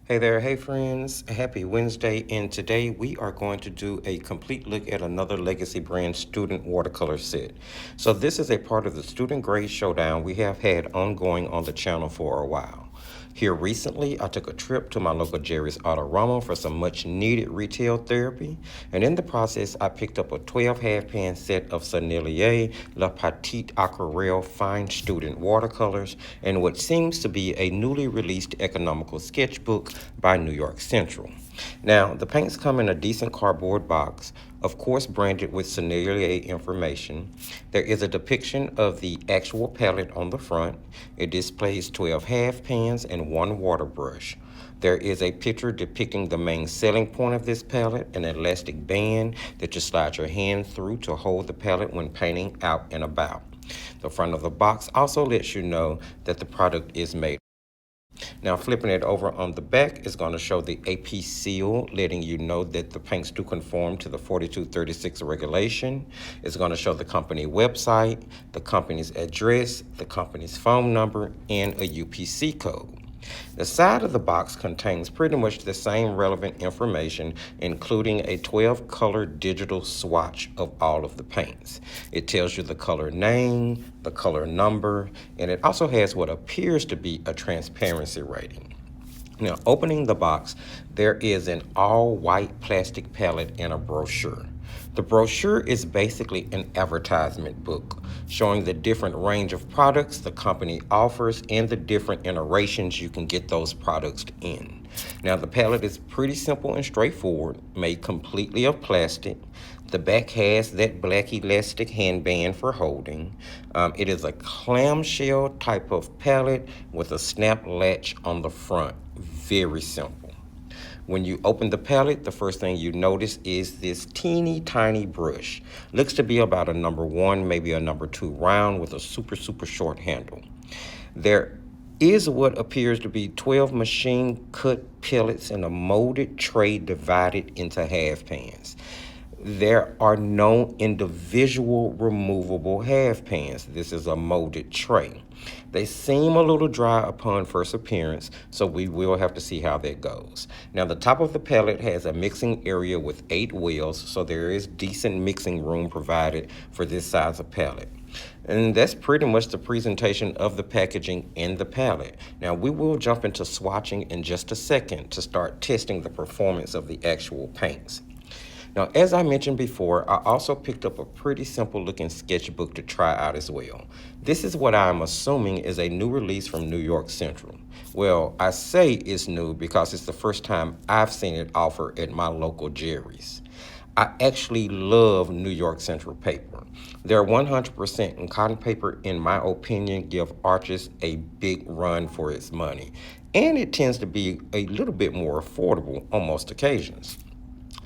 Hey there, hey friends, happy Wednesday, and today we are going to do a complete look at another Legacy brand student watercolor set. So this is a part of the student grade showdown we have had ongoing on the channel for a while. Here recently, I took a trip to my local Jerry's Autorama for some much needed retail therapy, and in the process, I picked up a 12 half-pan set of Sennelier La Petite Aquarelle fine student watercolors and what seems to be a newly released economical sketchbook by New York Central. Now, the paints come in a decent cardboard box, of course branded with Sennelier information. There is a depiction of the actual palette on the front. It displays 12 half pans and one water brush. There is a picture depicting the main selling point of this palette, an elastic band that you slide your hand through to hold the palette when painting out and about. The front of the box also lets you know that the product is made. Now flipping it over on the back is going to show the AP seal, letting you know that the paints do conform to the 4236 regulation. It's going to show the company website, the company's address, the company's phone number, and a UPC code. The side of the box contains pretty much the same relevant information, including a 12-color digital swatch of all of the paints. It tells you the color name, the color number, and it also has what appears to be a transparency rating. Now, opening the box, there is an all-white plastic palette and a brochure. The brochure is basically an advertisement book showing the different range of products the company offers and the different iterations you can get those products in. Now, the palette is pretty simple and straightforward, made completely of plastic. The back has that black elastic handband for holding. It is a clamshell type of palette with a snap latch on the front. Very simple. When you open the palette, the first thing you notice is this teeny tiny brush. Looks to be about a number 1, maybe a number 2 round with a super short handle. There is what appears to be 12 machine cut pellets in a molded tray divided into half pans. There are no individual removable half pans. This is a molded tray. They seem a little dry upon first appearance, so we will have to see how that goes. Now, the top of the palette has a mixing area with 8 wheels, so there is decent mixing room provided for this size of palette. And that's pretty much the presentation of the packaging in the palette. Now, we will jump into swatching in just a second to start testing the performance of the actual paints. Now, as I mentioned before, I also picked up a pretty simple looking sketchbook to try out as well. This is what I'm assuming is a new release from New York Central. Well, I say it's new because it's the first time I've seen it offered at my local Jerry's. I actually love New York Central paper. Their 100% in cotton paper, in my opinion, give artists a big run for its money. And it tends to be a little bit more affordable on most occasions.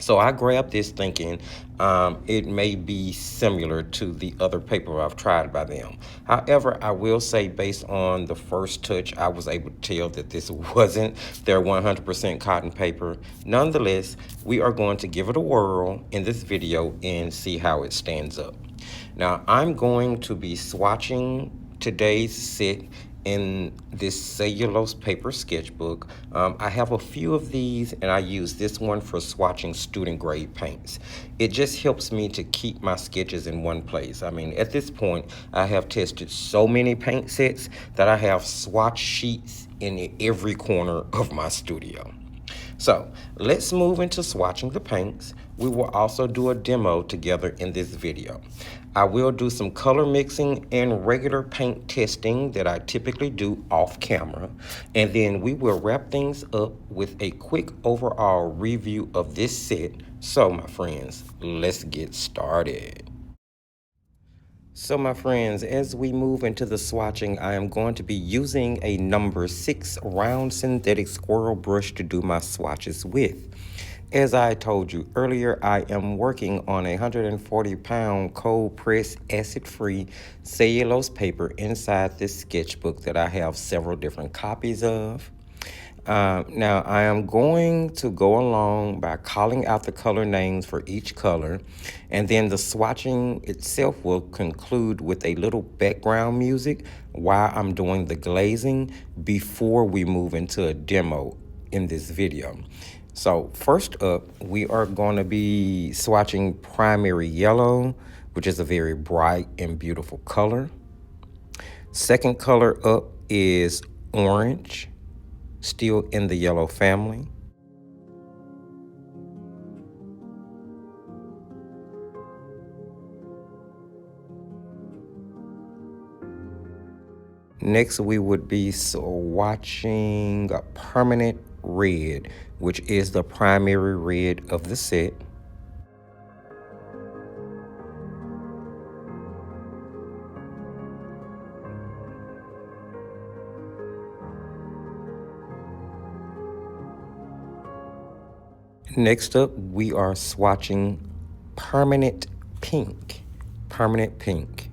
So I grabbed this thinking it may be similar to the other paper I've tried by them. However, I will say based on the first touch, I was able to tell that this wasn't their 100% cotton paper. Nonetheless, we are going to give it a whirl in this video and see how it stands up. Now, I'm going to be swatching today's set in this cellulose paper sketchbook. I have a few of these and I use this one for swatching student grade paints. It just helps me to keep my sketches in one place. I mean, at this point, I have tested so many paint sets that I have swatch sheets in every corner of my studio. So let's move into swatching the paints. We will also do a demo together in this video. I will do some color mixing and regular paint testing that I typically do off camera. And then we will wrap things up with a quick overall review of this set. So my friends, let's get started. So my friends, as we move into the swatching, I am going to be using a number 6 round synthetic squirrel brush to do my swatches with. As I told you earlier, I am working on a 140-pound cold pressed acid-free cellulose paper inside this sketchbook that I have several different copies of. Now, I am going to go along by calling out the color names for each color, and then the swatching itself will conclude with a little background music while I'm doing the glazing before we move into a demo in this video. So first up, we are going to be swatching primary yellow, which is a very bright and beautiful color. Second color up is orange, still in the yellow family. Next, we would be swatching a permanent red, which is the primary red of the set. Next up, we are swatching permanent pink. Permanent pink.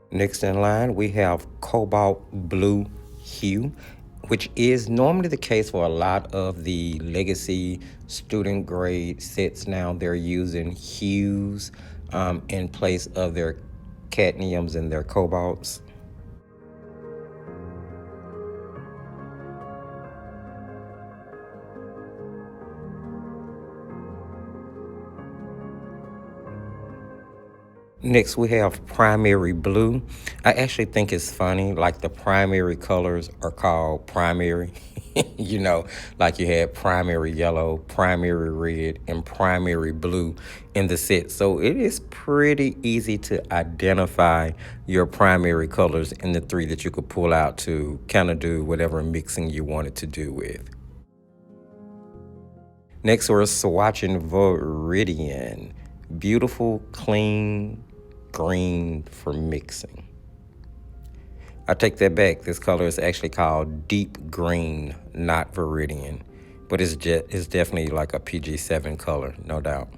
Next in line, we have cobalt blue hue, which is normally the case for a lot of the legacy student grade sets now. They're using hues in place of their cadmiums and their cobalts. Next, we have primary blue. I actually think it's funny, like the primary colors are called primary. You know, like you had primary yellow, primary red, and primary blue in the set. So it is pretty easy to identify your primary colors in the three that you could pull out to kind of do whatever mixing you wanted to do with. Next, we're swatching Viridian. Beautiful, clean green for mixing. I take that back. This color is actually called deep green, not Viridian, but it's definitely like a PG7 color, no doubt.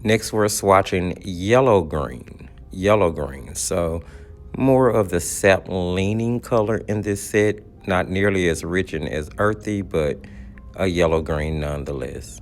Next, we're swatching yellow green. Yellow green. So more of the sap leaning color in this set, not nearly as rich and as earthy, but a yellow green nonetheless.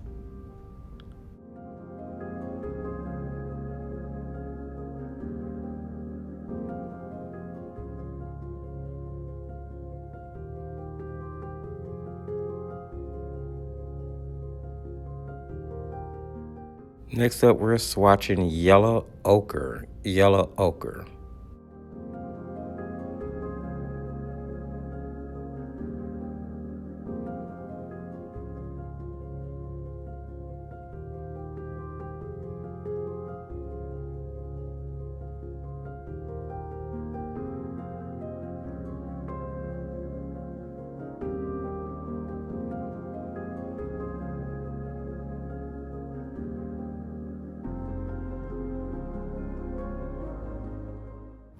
Next up, we're swatching yellow ochre. Yellow ochre.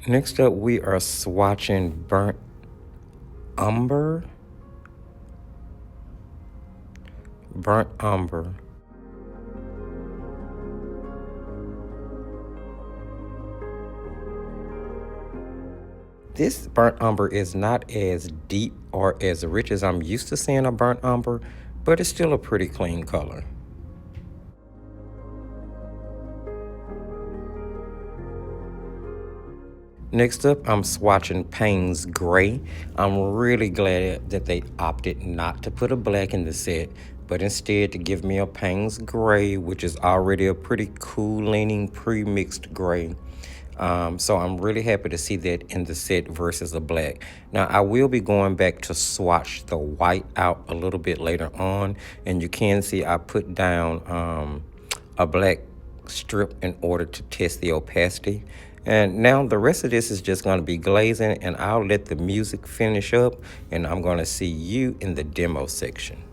Next up, we are swatching burnt umber. Burnt umber. This burnt umber is not as deep or as rich as I'm used to seeing a burnt umber, but it's still a pretty clean color. Next up, I'm swatching Payne's Gray. I'm really glad that they opted not to put a black in the set, but instead to give me a Payne's Gray, which is already a pretty cool leaning pre-mixed gray. So I'm really happy to see that in the set versus a black. Now, I will be going back to swatch the white out a little bit later on, and you can see I put down a black strip in order to test the opacity. And now the rest of this is just going to be glazing, and I'll let the music finish up, and I'm going to see you in the demo section.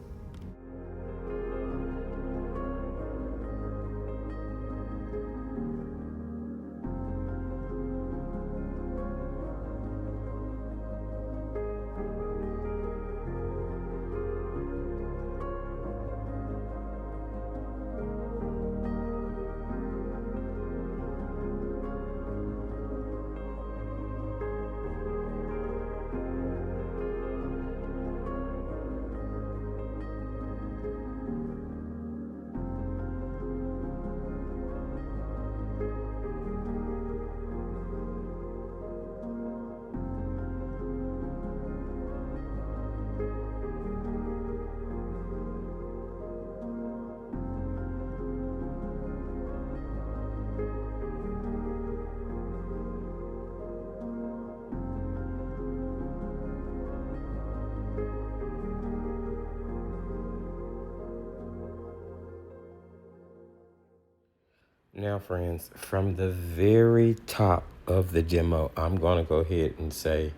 Now, friends, from the very top of the demo, I'm going to go ahead and say,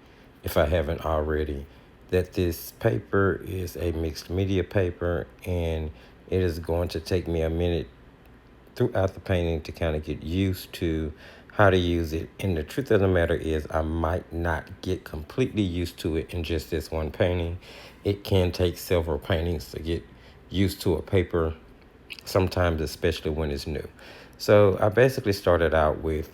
if I haven't already, that this paper is a mixed media paper, and it is going to take me a minute throughout the painting to kind of get used to how to use it. And the truth of the matter is, I might not get completely used to it in just this one painting. It can take several paintings to get used to a paper, sometimes especially when it's new. So I basically started out with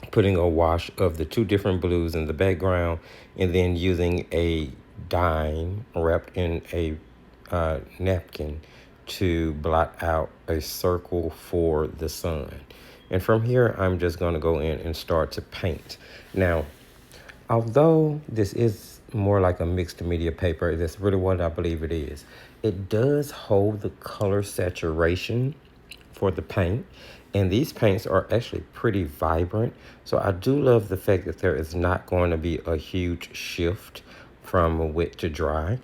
putting a wash of the two different blues in the background, and then using a dime wrapped in a napkin to blot out a circle for the sun. And from here, I'm just going to go in and start to paint. Now, although this is more like a mixed media paper, that's really what I believe it is. It does hold the color saturation for the paint, and these paints are actually pretty vibrant. So I do love the fact that there is not going to be a huge shift from wet to dry.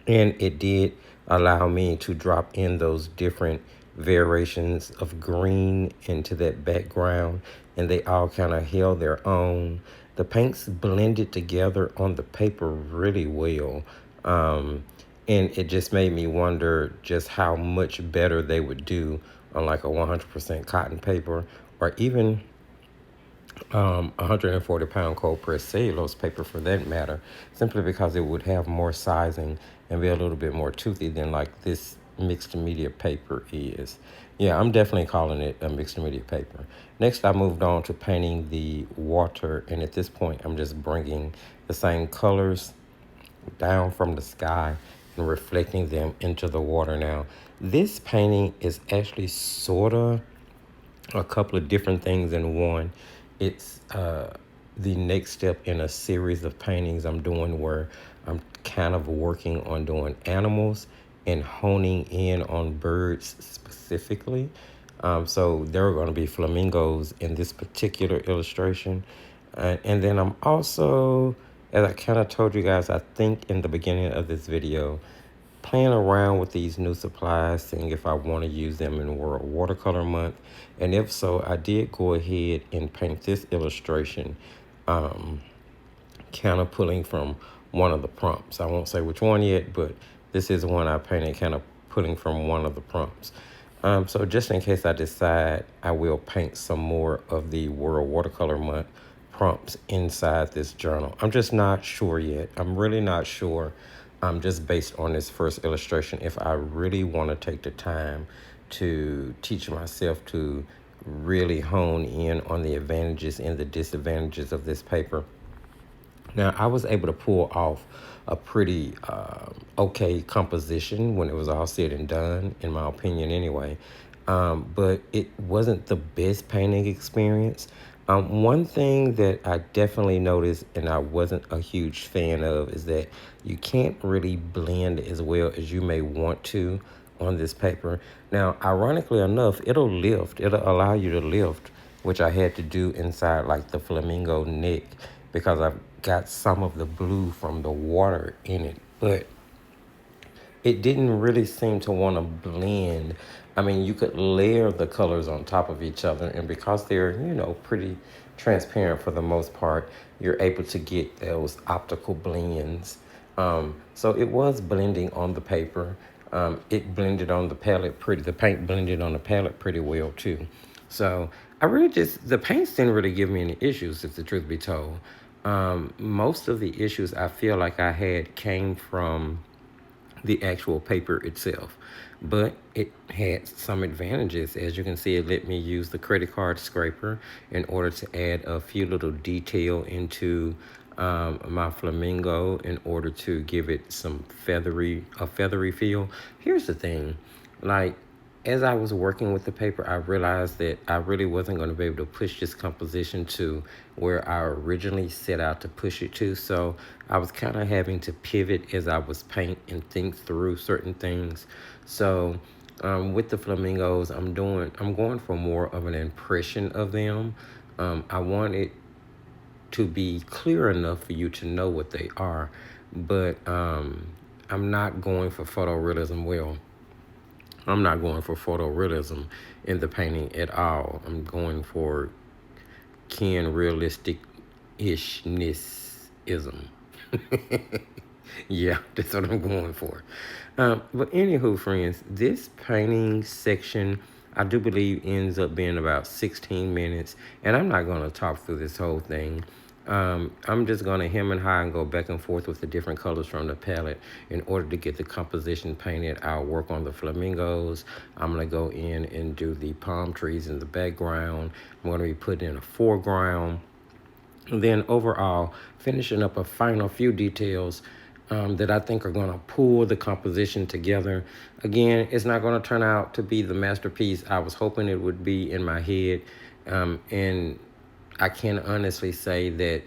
And it did allow me to drop in those different variations of green into that background, and they all kind of held their own. The paints blended together on the paper really well. And it just made me wonder just how much better they would do on like a 100% cotton paper, or even 140-pound cold pressed cellulose paper for that matter, simply because it would have more sizing and be a little bit more toothy than like this mixed media paper is. Yeah, I'm definitely calling it a mixed media paper. Next, I moved on to painting the water, and at this point, I'm just bringing the same colors down from the sky and reflecting them into the water. Now, this painting is actually sort of a couple of different things in one. It's the next step in a series of paintings I'm doing, where I'm kind of working on doing animals and honing in on birds specifically. So there are going to be flamingos in this particular illustration. And then I'm also, as I kind of told you guys, I think in the beginning of this video, playing around with these new supplies, seeing if I want to use them in World Watercolor Month. And if so, I did go ahead and paint this illustration, kind of pulling from one of the prompts. I won't say which one yet, but this is one I painted kind of pulling from one of the prompts. So just in case I decide, I will paint some more of the World Watercolor Month prompts inside this journal. I'm just not sure yet. I'm really not sure, just based on this first illustration, if I really want to take the time to teach myself to really hone in on the advantages and the disadvantages of this paper. Now, I was able to pull off a pretty okay composition when it was all said and done, in my opinion anyway. But it wasn't the best painting experience. One thing that I definitely noticed, and I wasn't a huge fan of, is that you can't really blend as well as you may want to on this paper. Now, ironically enough, it'll allow you to lift, which I had to do inside like the flamingo neck, because I've got some of the blue from the water in it. But it didn't really seem to want to blend. I mean, you could layer the colors on top of each other, and because they're, pretty transparent for the most part, you're able to get those optical blends. So it was blending on the paper. It blended on the palette the paint blended on the palette pretty well too. So the paints didn't really give me any issues, if the truth be told. Most of the issues I feel like I had came from the actual paper itself, but it had some advantages. As you can see, it let me use the credit card scraper in order to add a few little detail into my flamingo, in order to give it some feathery feel. Here's the thing, like, as I was working with the paper, I realized that I really wasn't going to be able to push this composition to where I originally set out to push it to. So I was kind of having to pivot as I was paint and think through certain things. So with the flamingos, I'm going for more of an impression of them. I want it to be clear enough for you to know what they are, but I'm not going for photorealism. Well, I'm not going for photorealism in the painting at all. I'm going for Ken realistic-ishness-ism. Yeah, that's what I'm going for. But anywho, friends, this painting section, I do believe ends up being about 16 minutes. And I'm not going to talk through this whole thing. I'm just going to hem and haw and go back and forth with the different colors from the palette in order to get the composition painted. I'll work on the flamingos. I'm going to go in and do the palm trees in the background. I'm going to be putting in a foreground. And then overall, finishing up a final few details that I think are going to pull the composition together. Again, it's not going to turn out to be the masterpiece I was hoping it would be in my head. And I can honestly say that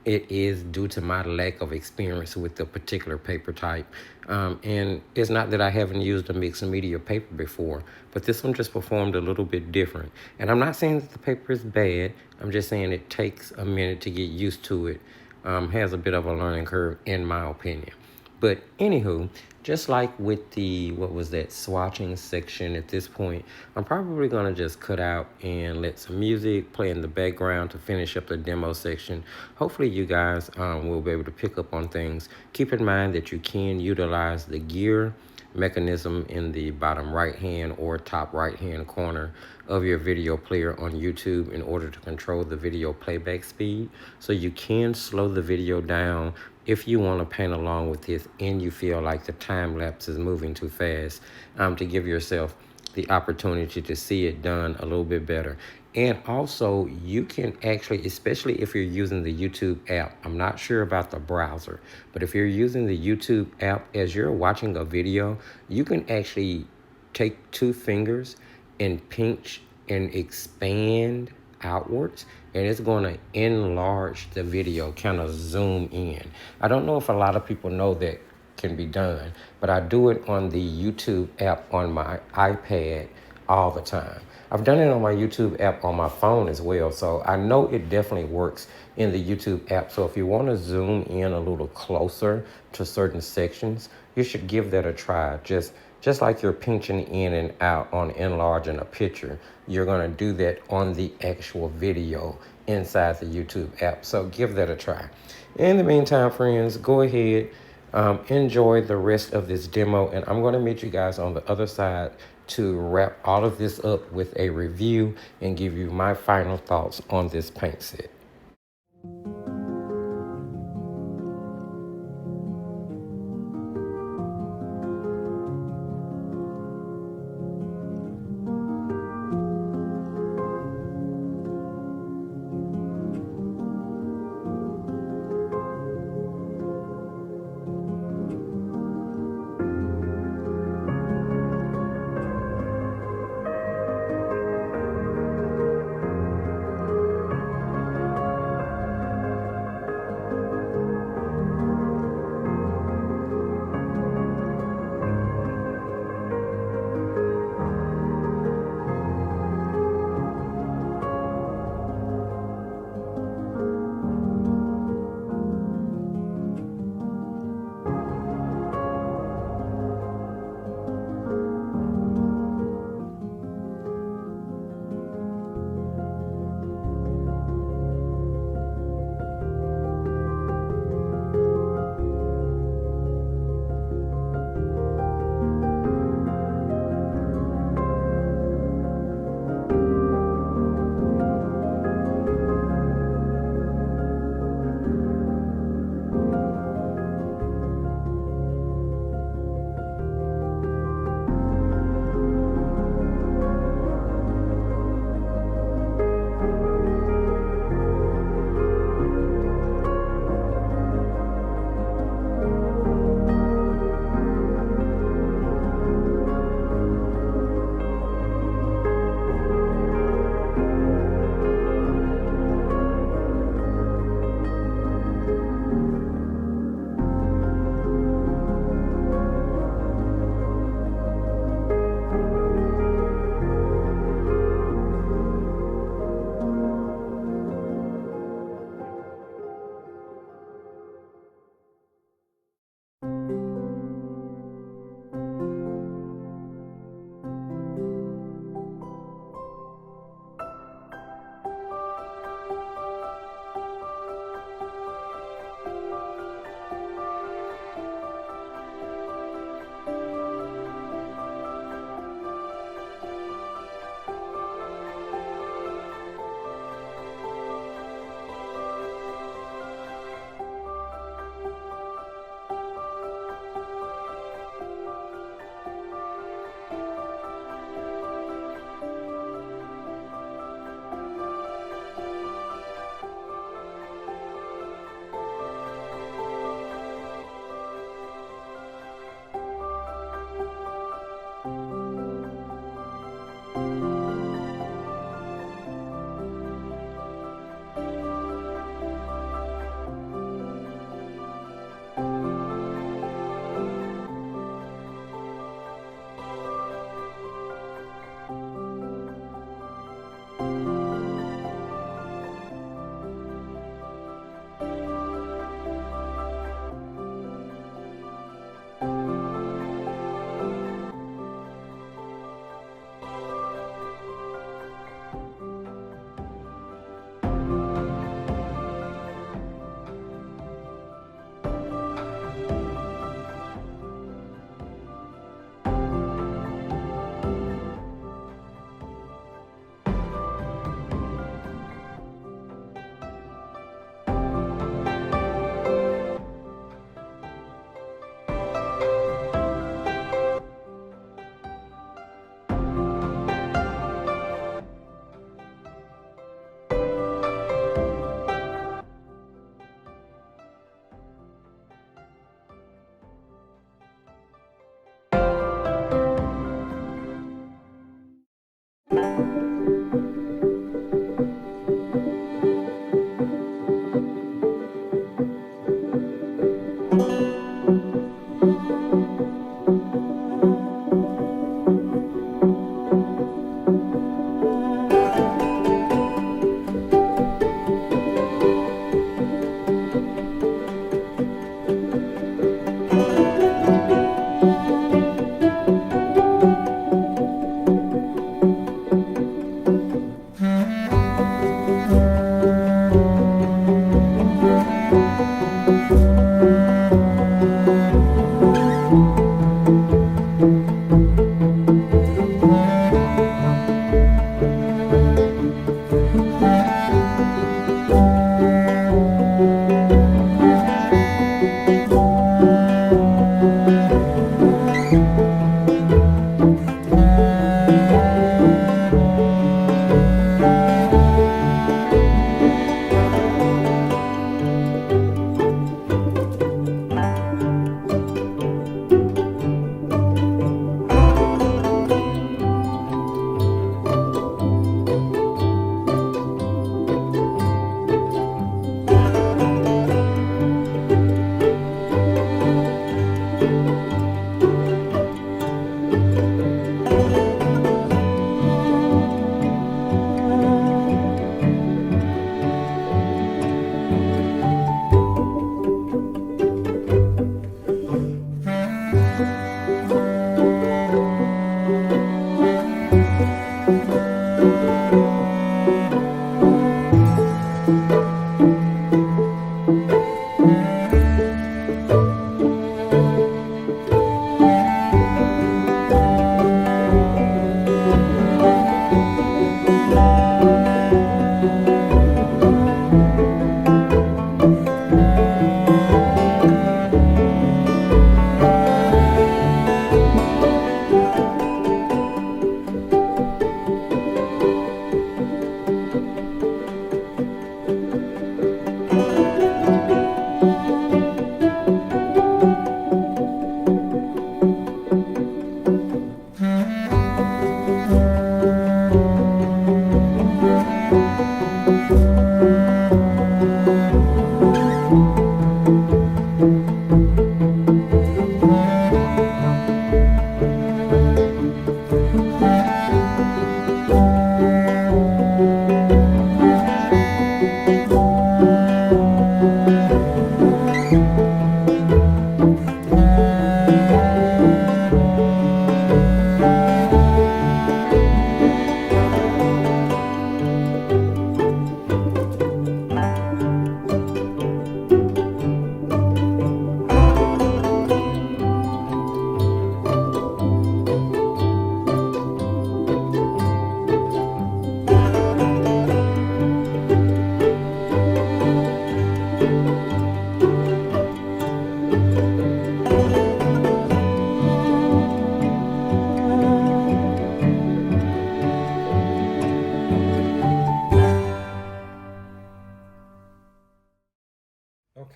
it is due to my lack of experience with the particular paper type. And it's not that I haven't used a mixed media paper before, but this one just performed a little bit different. And I'm not saying that the paper is bad. I'm just saying it takes a minute to get used to it. Has a bit of a learning curve, in my opinion. But anywho, just like with the, what was that, swatching section at this point, I'm probably going to just cut out and let some music play in the background to finish up the demo section. Hopefully you guys will be able to pick up on things. Keep in mind that you can utilize the gear mechanism in the bottom right hand or top right hand corner of your video player on YouTube in order to control the video playback speed. So you can slow the video down if you want to paint along with this and you feel like the time lapse is moving too fast, to give yourself the opportunity to see it done a little bit better. And also, you can actually, especially if you're using the YouTube app, I'm not sure about the browser, but if you're using the YouTube app, as you're watching a video, you can actually take two fingers and pinch and expand outwards, and it's going to enlarge the video, kind of zoom in. I don't know if a lot of people know that can be done, but I do it on the YouTube app on my iPad all the time. I've done it on my YouTube app on my phone as well, so I know it definitely works in the YouTube app. So if you want to zoom in a little closer to certain sections, you should give that a try. Just like you're pinching in and out on enlarging a picture, you're going to do that on the actual video inside the YouTube app. So give that a try. In the meantime, friends, go ahead, enjoy the rest of this demo, and I'm going to meet you guys on the other side to wrap all of this up with a review and give you my final thoughts on this paint set.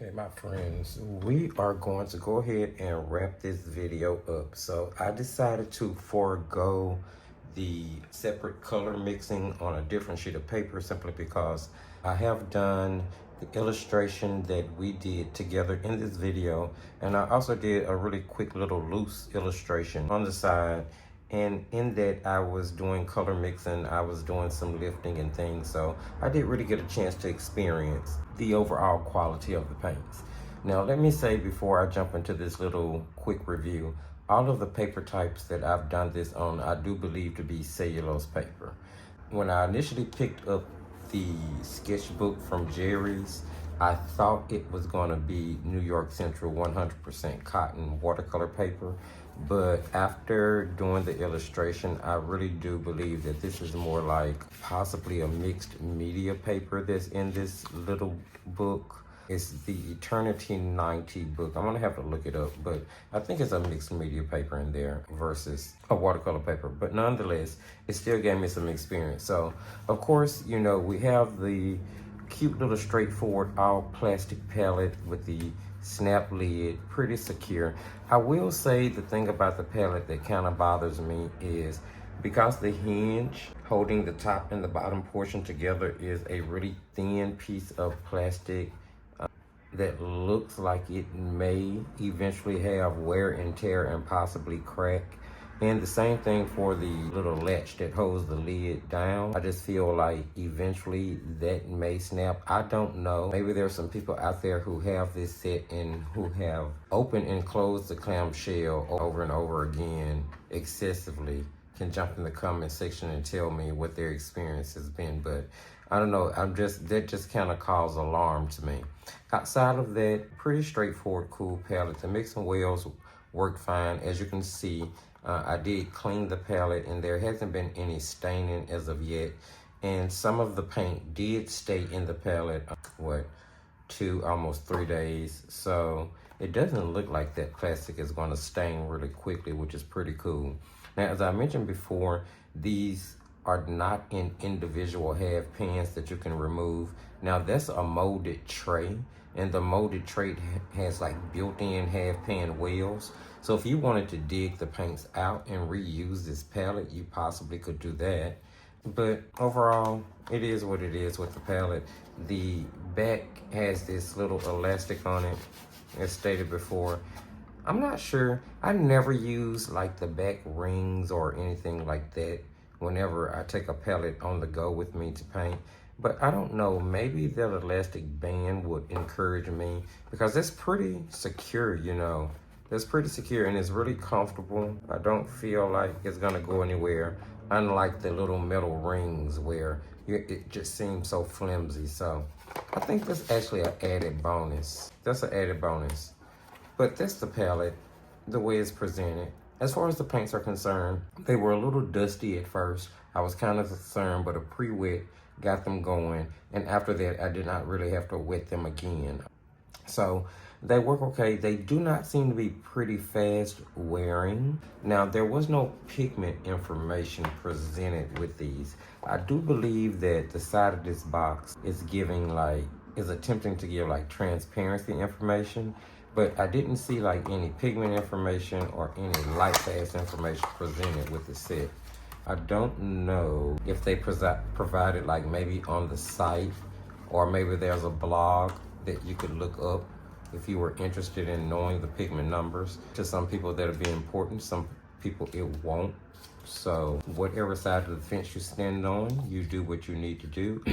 Okay, my friends, we are going to go ahead and wrap this video up. So I decided to forego the separate color mixing on a different sheet of paper simply because I have done the illustration that we did together in this video, and I also did a really quick little loose illustration on the side. And in that, I was doing color mixing, I was doing some lifting and things, so I did really get a chance to experience the overall quality of the paints. Now, let me say before I jump into this little quick review, all of the paper types that I've done this on, I do believe to be cellulose paper. When I initially picked up the sketchbook from Jerry's, I thought it was going to be New York Central 100% cotton watercolor paper, but after doing the illustration, I really do believe that this is more like possibly a mixed media paper that's in this little book. It's the Eternity 90 book. I'm gonna have to look it up, but I think it's a mixed media paper in there versus a watercolor paper. But nonetheless, it still gave me some experience. So, of course, you know, we have the cute little straightforward all plastic palette with the snap lid, pretty secure. I will say the thing about the palette that kind of bothers me is because the hinge holding the top and the bottom portion together is a really thin piece of plastic that looks like it may eventually have wear and tear and possibly crack. And the same thing for the little latch that holds the lid down. I just feel like eventually that may snap. I don't know. Maybe there's some people out there who have this set and who have opened and closed the clamshell over and over again excessively. Can jump in the comment section and tell me what their experience has been. But I don't know, that just kind of caused alarm to me. Outside of that, pretty straightforward, cool palette. The mixing wells worked fine. As you can see, I did clean the palette and there hasn't been any staining as of yet. And some of the paint did stay in the palette, 2, almost 3 days. So it doesn't look like that plastic is gonna stain really quickly, which is pretty cool. Now, as I mentioned before, these are not in individual half pans that you can remove. Now, that's a molded tray, and the molded tray has like built-in half pan wells. So if you wanted to dig the paints out and reuse this palette, you possibly could do that. But overall, it is what it is with the palette. The back has this little elastic on it, as stated before. I'm not sure. I never use like the back rings or anything like that whenever I take a palette on the go with me to paint. But I don't know, maybe that elastic band would encourage me because it's pretty secure, you know. It's pretty secure and it's really comfortable. I don't feel like it's gonna go anywhere, unlike the little metal rings where it just seems so flimsy. So I think that's actually an added bonus. That's an added bonus. But that's the palette, the way it's presented. As far as the paints are concerned, they were a little dusty at first. I was kind of concerned, but a pre-wet got them going. And after that, I did not really have to wet them again. So they work okay. They do not seem to be pretty fast wearing. Now, there was no pigment information presented with these. I do believe that the side of this box is attempting to give like transparency information. But I didn't see like any pigment information or any light fast information presented with the set. I don't know if they provided like maybe on the site, or maybe there's a blog that you could look up if you were interested in knowing the pigment numbers. To some people that'll be important, some people it won't. So whatever side of the fence you stand on, you do what you need to do.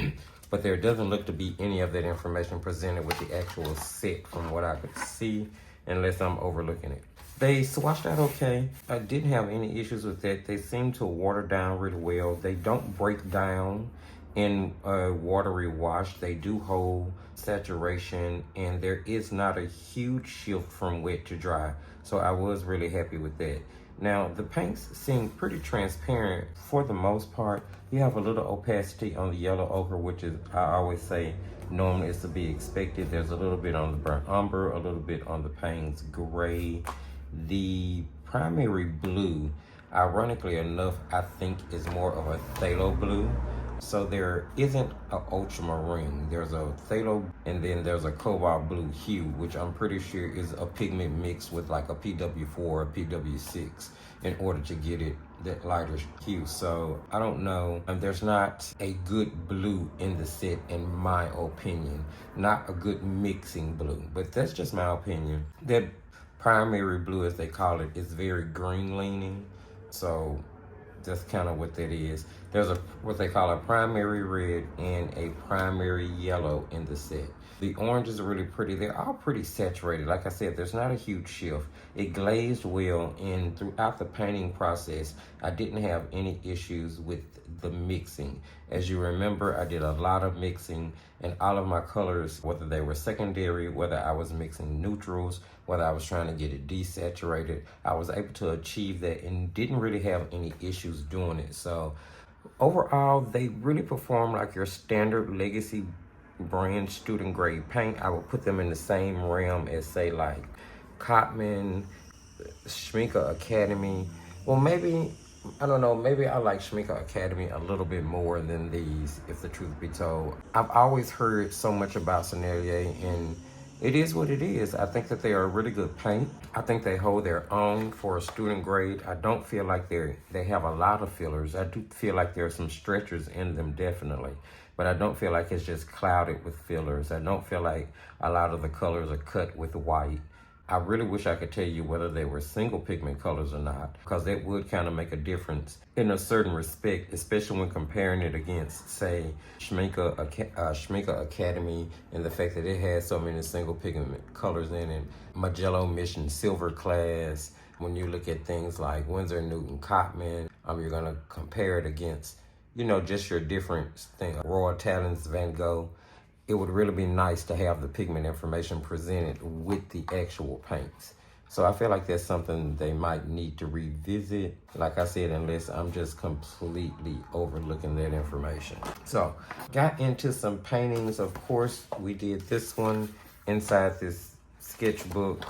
But there doesn't look to be any of that information presented with the actual set from what I could see, unless I'm overlooking it. They swatched out okay. I didn't have any issues with that. They seem to water down really well. They don't break down in a watery wash. They do hold saturation, and there is not a huge shift from wet to dry. So I was really happy with that. Now, the paints seem pretty transparent for the most part. You have a little opacity on the yellow ochre, which is, I always say, normally is to be expected. There's a little bit on the burnt umber, a little bit on the Payne's gray. The primary blue, ironically enough, I think is more of a phthalo blue. So there isn't an ultramarine. There's a phthalo, and then there's a cobalt blue hue, which I'm pretty sure is a pigment mixed with like a PW4 or PW6 in order to get it that lighter hue. So I don't know. And there's not a good blue in the set, in my opinion. Not a good mixing blue, but that's just my opinion. That primary blue, as they call it, is very green leaning. So that's kind of what that is. There's a what they call a primary red and a primary yellow in the set. The oranges are really pretty. They're all pretty saturated. Like I said, there's not a huge shift. It glazed well, and throughout the painting process, I didn't have any issues with the mixing. As you remember, I did a lot of mixing, and all of my colors, whether they were secondary, whether I was mixing neutrals, whether I was trying to get it desaturated, I was able to achieve that and didn't really have any issues doing it. So overall, they really perform like your standard legacy brand student grade paint. I would put them in the same realm as, say, like Cotman, Schmincke Academy. Well, maybe, I don't know, maybe I like Schmincke Academy a little bit more than these, if the truth be told. I've always heard so much about Sennelier, and it is what it is. I think that they are a really good paint. I think they hold their own for a student grade. I don't feel like they have a lot of fillers. I do feel like there are some stretchers in them, definitely. But I don't feel like it's just clouded with fillers. I don't feel like a lot of the colors are cut with white. I really wish I could tell you whether they were single pigment colors or not, because that would kind of make a difference in a certain respect, especially when comparing it against, say, Schmincke Academy, and the fact that it has so many single pigment colors in it. Magello Mission Silver Class. When you look at things like Winsor Newton Cotman, you're going to compare it against, you know, just your different thing. Royal Talons Van Gogh. It would really be nice to have the pigment information presented with the actual paints. So I feel like that's something they might need to revisit. Like I said, unless I'm just completely overlooking that information. So got into some paintings. Of course, we did this one inside this sketchbook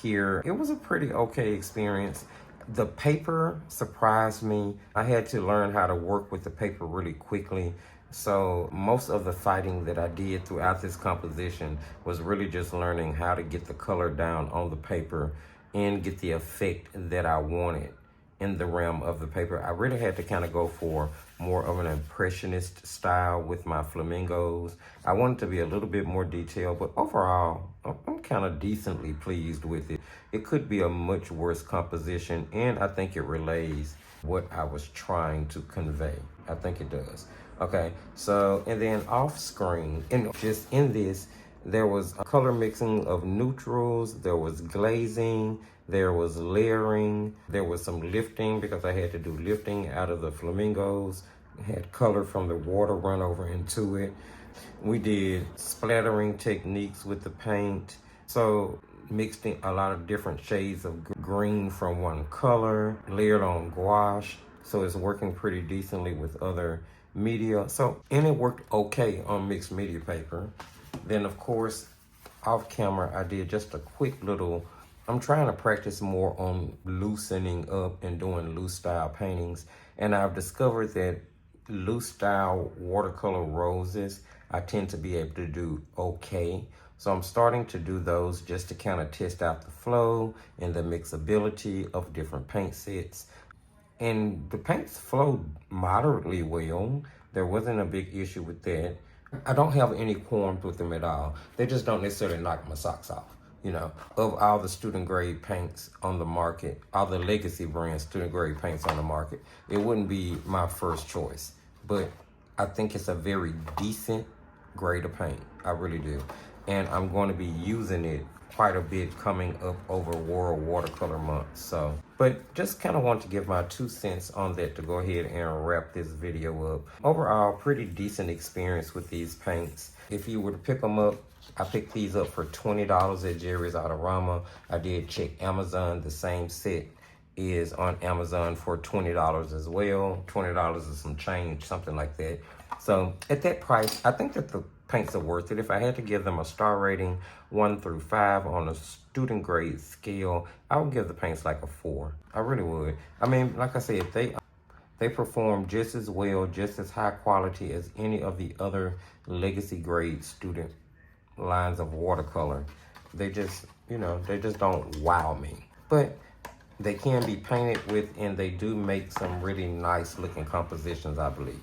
here. It was a pretty okay experience. The paper surprised me. I had to learn how to work with the paper really quickly. So most of the fighting that I did throughout this composition was really just learning how to get the color down on the paper and get the effect that I wanted in the realm of the paper. I really had to kind of go for more of an impressionist style with my flamingos. I wanted to be a little bit more detailed, but overall, I'm kind of decently pleased with it. It could be a much worse composition, and I think it relays what I was trying to convey. I think it does. Okay, so, and then off screen, and just in this, there was a color mixing of neutrals, there was glazing, there was layering, there was some lifting because I had to do lifting out of the flamingos. Had color from the water run over into it. We did splattering techniques with the paint. So mixed in a lot of different shades of green from one color, layered on gouache. So it's working pretty decently with other media. So, and it worked okay on mixed media paper. Then of course, off camera, I did just a quick little, I'm trying to practice more on loosening up and doing loose style paintings. And I've discovered that loose style watercolor roses, I tend to be able to do okay. So I'm starting to do those just to kind of test out the flow and the mixability of different paint sets. And the paints flowed moderately well. There wasn't a big issue with that. I don't have any qualms with them at all. They just don't necessarily knock my socks off. You know, of all the student grade paints on the market, all the legacy brand student grade paints on the market, it wouldn't be my first choice. But I think it's a very decent grade of paint. I really do. And I'm going to be using it quite a bit coming up over World Watercolor Month. So, but just kind of want to give my 2 cents on that to go ahead and wrap this video up. Overall, pretty decent experience with these paints. If you were to pick them up, I picked these up for $20 at Jerry's Autorama. I did check Amazon. The same set is on Amazon for $20 as well. $20 is some change, something like that. So at that price, I think that the paints are worth it. If I had to give them a star rating, 1 through 5 on a student grade scale, I would give the paints like a 4. I really would. I mean, like I said, They perform just as well, just as high quality as any of the other legacy grade student lines of watercolor. They just, they just don't wow me. But they can be painted with, and they do make some really nice looking compositions, I believe.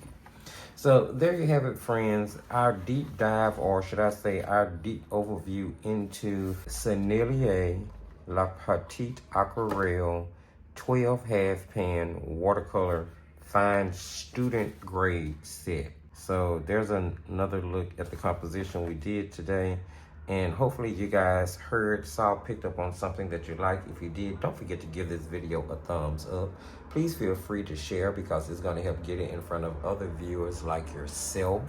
So there you have it, friends. Our deep dive, or should I say our deep overview into Sennelier La Petite Aquarelle 12 half pan watercolor fine student grade set. So there's another look at the composition we did today. And hopefully you guys heard, saw, picked up on something that you like. If you did, don't forget to give this video a thumbs up. Please feel free to share, because it's going to help get it in front of other viewers like yourself.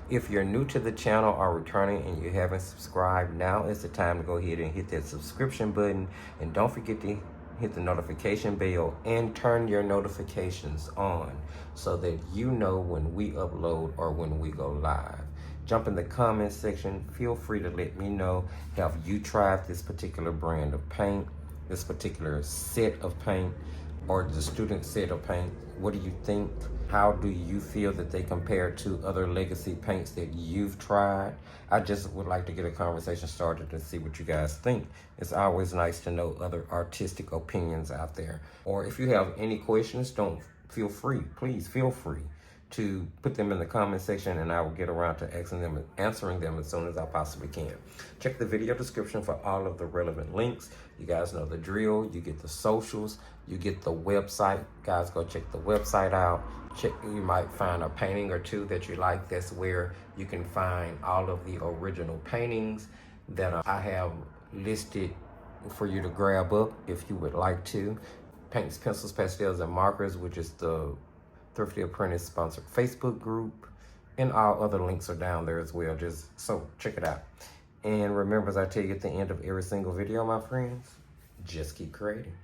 If you're new to the channel or returning and you haven't subscribed, now is the time to go ahead and hit that subscription button. And don't forget to hit the notification bell and turn your notifications on so that you know when we upload or when we go live. Jump in the comment section. Feel free to let me know, have you tried this particular brand of paint, this particular set of paint, or the student set of paint? What do you think? How do you feel that they compare to other legacy paints that you've tried? I just would like to get a conversation started and see what you guys think. It's always nice to know other artistic opinions out there. Or if you have any questions, please feel free to put them in the comment section, and I will get around to answering them as soon as I possibly can. Check the video description for all of the relevant links. You guys know the drill. You get the socials, you get the website. Guys, go check the website out. You might find a painting or two that you like. That's where you can find all of the original paintings that I have listed for you to grab up if you would like to. Paints, pencils, pastels, and markers, which is the Thrifty Apprentice sponsored Facebook group, and all other links are down there as well. So check it out. And remember, as I tell you at the end of every single video, my friends, just keep creating.